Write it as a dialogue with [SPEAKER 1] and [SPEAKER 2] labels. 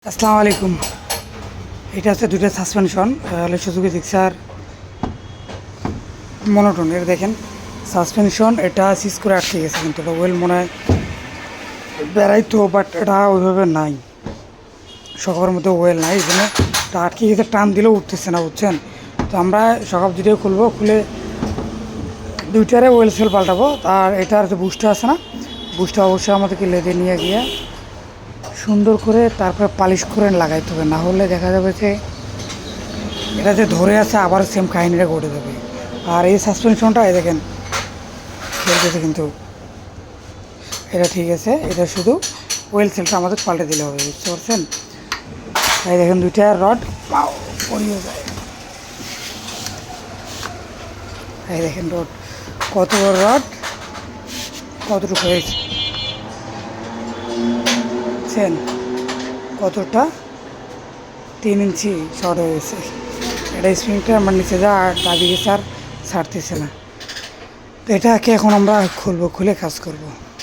[SPEAKER 1] আসসালামু আলাইকুম। এটা হচ্ছে দুইটা সাসপেনশন সুজুকি জিক্সার মনোটন। এটা দেখেন সাসপেনশন, এটা সিজ করে আটকে গেছে, কিন্তু এটা ওয়েল মনে হয় বেড়াইতো, বাট এটা ওইভাবে নাই, সকালের মধ্যে ওয়েল নাই, এই জন্য এটা আটকে গেছে, টান দিলেও উঠতেছে না, বুঝছেন। তো আমরা সকাল দুটোই খুলবো, খুলে দুইটারে ওয়েল সেল পাল্টাবো। আর এটার যে বুস্টটা আছে না, বুস্টটা অবশ্যই আমাদেরকে লেদে নিয়ে গিয়ে সুন্দর করে তারপরে পালিশ করে লাগাইতে হবে, না হলে দেখা যাবে যে এটা যে ধরে আছে আবার সেম কাহিনিটা ঘটে যাবে। আর এই সাসপেনশনটা এই দেখেন খেলতেছে, কিন্তু এটা ঠিক আছে, এটা শুধু ওয়েল সেলটা আমাদের পাল্টে দিলে হবে, বুঝতে পারছেন। এই দেখেন দুইটা রড পড়িয়ে যায়, এই দেখেন রড কত বড় রড, কতটুকু হয়েছে বুঝছেন, কতটা 3 ইঞ্চি শর্ট হয়ে গেছে। এটা স্প্রিংটা আমার নিচে যা আর দাবি গেছে, আর ছাড়তেছে না। তো এটাকে এখন আমরা খুলবো, খুলে কাজ করব।